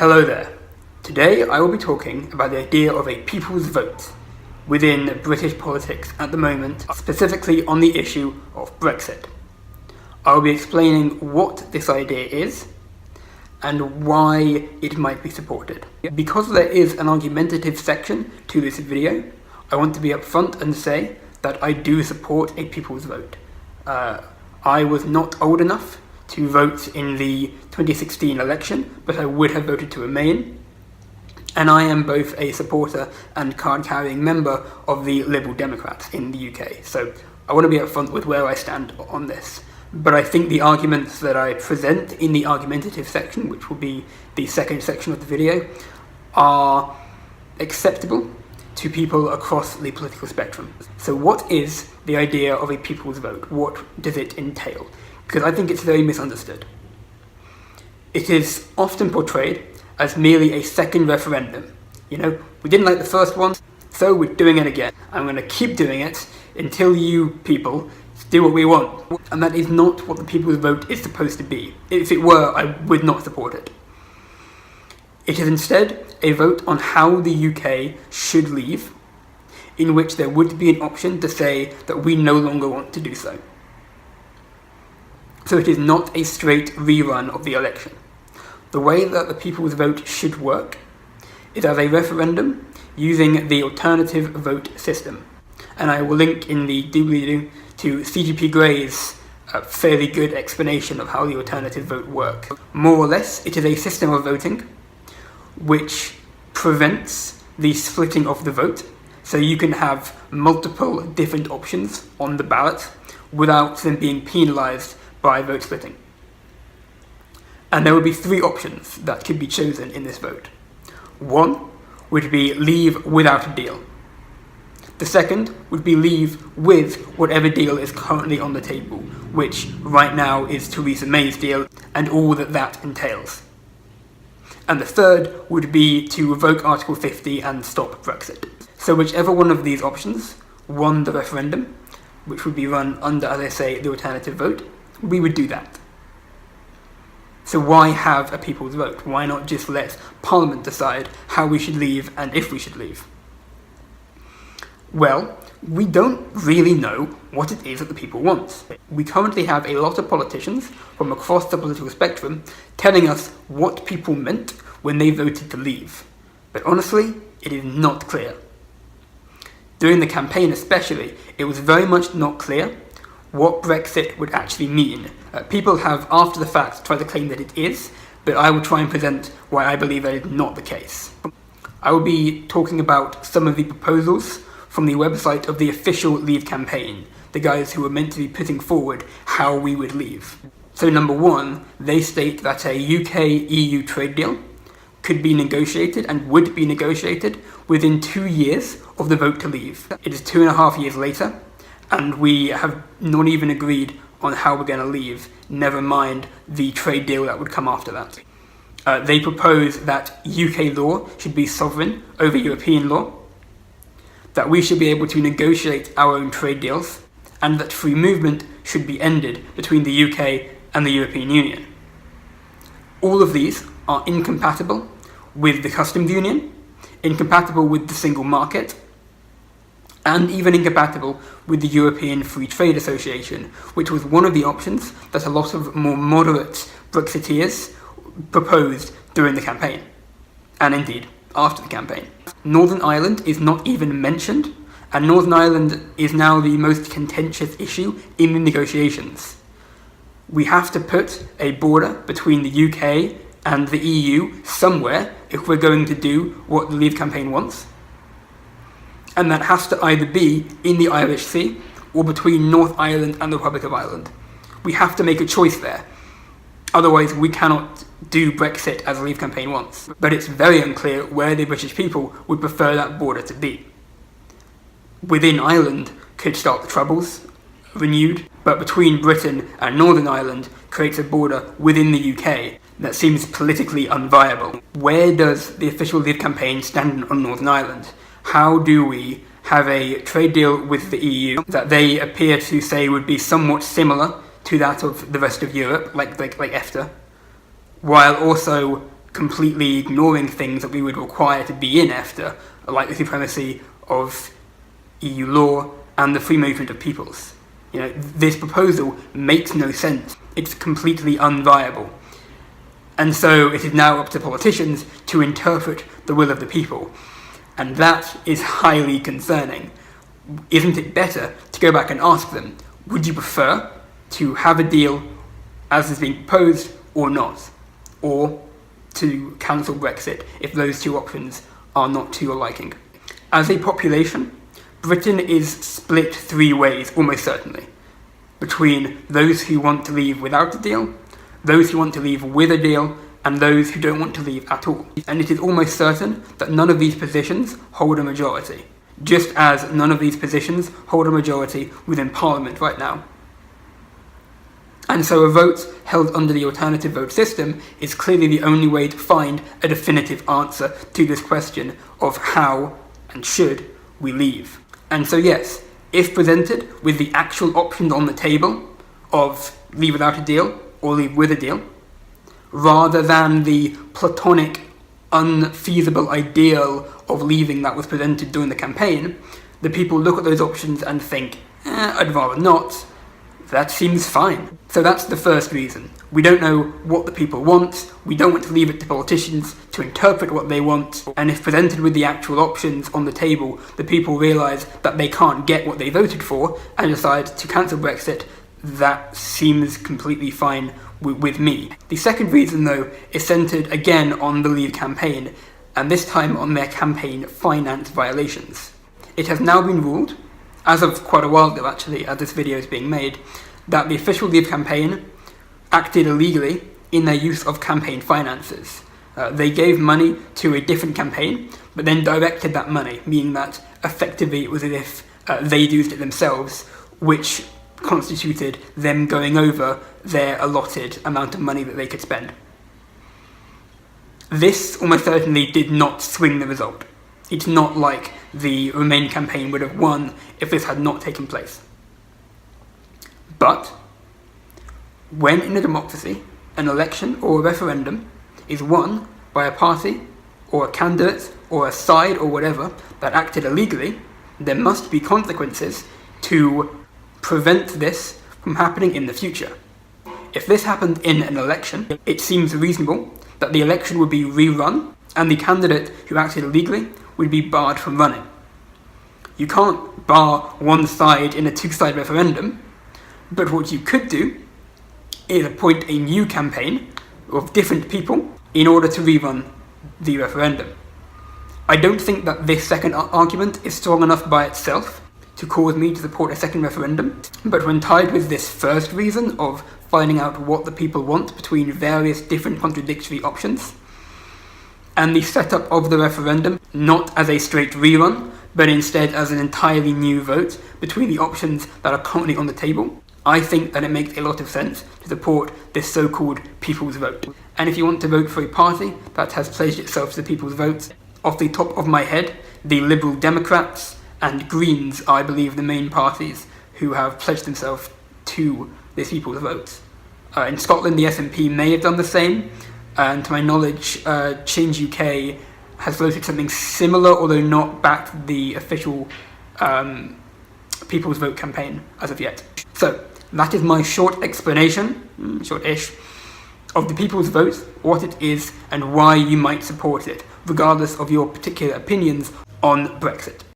Hello there. Today I will be talking about the idea of a people's vote within British politics at the moment, specifically on the issue of Brexit. I will be explaining what this idea is and why it might be supported. Because there is an argumentative section to this video, I want to be upfront and say that I do support a people's vote. I was not old enough to vote in the 2016 election, but I would have voted to remain. And I am both a supporter and card-carrying member of the Liberal Democrats in the UK. So I want to be upfront with where I stand on this. But I think the arguments that I present in the argumentative section, which will be the second section of the video, are acceptable to people across the political spectrum. So what is the idea of a people's vote? What does it entail? Because I think it's very misunderstood. It is often portrayed as merely a second referendum. You know, we didn't like the first one, so we're doing it again. I'm going to keep doing it until you people do what we want. And that is not what the people's vote is supposed to be. If it were, I would not support it. It is instead a vote on how the UK should leave, in which there would be an option to say that we no longer want to do so. So it is not a straight rerun of the election. The way that the people's vote should work is as a referendum using the alternative vote system. And I will link in the doobly-doo to CGP Gray's fairly good explanation of how the alternative vote works. More or less, it is a system of voting which prevents the splitting of the vote, so you can have multiple different options on the ballot without them being penalised by vote splitting. And there would be three options that could be chosen in this vote. One would be leave without a deal. The second would be leave with whatever deal is currently on the table, which right now is Theresa May's deal and all that that entails. And the third would be to revoke Article 50 and stop Brexit. So whichever one of these options won the referendum, which would be run under, as I say, the alternative vote, we would do that. So why have a people's vote? Why not just let Parliament decide how we should leave and if we should leave? Well, we don't really know what it is that the people want. We currently have a lot of politicians from across the political spectrum telling us what people meant when they voted to leave. But honestly, it is not clear. During the campaign especially, it was very much not clear what Brexit would actually mean. People have, after the fact, tried to claim that it is, but I will try and present why I believe that is not the case. I will be talking about some of the proposals from the website of the official Leave campaign, the guys who were meant to be putting forward how we would leave. So number one, they state that a UK-EU trade deal could be negotiated and would be negotiated within 2 years of the vote to leave. It is 2.5 years later, and we have not even agreed on how we're going to leave, never mind the trade deal that would come after that. They propose that UK law should be sovereign over European law, that we should be able to negotiate our own trade deals, and that free movement should be ended between the UK and the European Union. All of these are incompatible with the customs union, incompatible with the single market, and even incompatible with the European Free Trade Association, which was one of the options that a lot of more moderate Brexiteers proposed during the campaign, and indeed after the campaign. Northern Ireland is not even mentioned, and Northern Ireland is now the most contentious issue in the negotiations. We have to put a border between the UK and the EU somewhere if we're going to do what the Leave campaign wants. And that has to either be in the Irish Sea or between North Ireland and the Republic of Ireland. We have to make a choice there. Otherwise, we cannot do Brexit as the Leave campaign wants. But it's very unclear where the British people would prefer that border to be. Within Ireland could start the Troubles, renewed, but between Britain and Northern Ireland creates a border within the UK that seems politically unviable. Where does the official Leave campaign stand on Northern Ireland? How do we have a trade deal with the EU that they appear to say would be somewhat similar to that of the rest of Europe, like EFTA, while also completely ignoring things that we would require to be in EFTA, like the supremacy of EU law and the free movement of peoples. This proposal makes no sense. It's completely unviable. And so it is now up to politicians to interpret the will of the people. And that is highly concerning. Isn't it better to go back and ask them, would you prefer to have a deal as is being proposed or not? Or to cancel Brexit if those two options are not to your liking? As a population, Britain is split three ways, almost certainly, between those who want to leave without a deal, those who want to leave with a deal, and those who don't want to leave at all. And it is almost certain that none of these positions hold a majority, just as none of these positions hold a majority within Parliament right now. And so a vote held under the alternative vote system is clearly the only way to find a definitive answer to this question of how and should we leave. And so yes, if presented with the actual options on the table of leave without a deal or leave with a deal, rather than the platonic, unfeasible ideal of leaving that was presented during the campaign, the people look at those options and think, I'd rather not. That seems fine. So that's the first reason. We don't know what the people want, we don't want to leave it to politicians to interpret what they want, and if presented with the actual options on the table, the people realise that they can't get what they voted for and decide to cancel Brexit. That seems completely fine with me. The second reason, though, is centred again on the Leave campaign, and this time on their campaign finance violations. It has now been ruled, as of quite a while ago actually, as this video is being made, that the official Leave campaign acted illegally in their use of campaign finances. They gave money to a different campaign, but then directed that money, meaning that effectively it was as if they'd used it themselves, which constituted them going over their allotted amount of money that they could spend. This almost certainly did not swing the result. It's not like the Remain campaign would have won if this had not taken place. But when in a democracy, an election or a referendum is won by a party or a candidate or a side or whatever that acted illegally, there must be consequences to prevent this from happening in the future. If this happened in an election, it seems reasonable that the election would be rerun and the candidate who acted illegally would be barred from running. You can't bar one side in a two-side referendum, but what you could do is appoint a new campaign of different people in order to rerun the referendum. I don't think that this second argument is strong enough by itself to cause me to support a second referendum, but when tied with this first reason of finding out what the people want between various different contradictory options, and the setup of the referendum not as a straight rerun, but instead as an entirely new vote between the options that are currently on the table, I think that it makes a lot of sense to support this so-called people's vote. And if you want to vote for a party that has pledged itself to the people's vote, off the top of my head, the Liberal Democrats and Greens are, I believe, the main parties who have pledged themselves to this people's vote. In Scotland, the SNP may have done the same, and to my knowledge, Change UK has voted something similar, although not backed the official People's Vote campaign as of yet. So, that is my short explanation, short-ish, of the People's Vote, what it is, and why you might support it, regardless of your particular opinions on Brexit.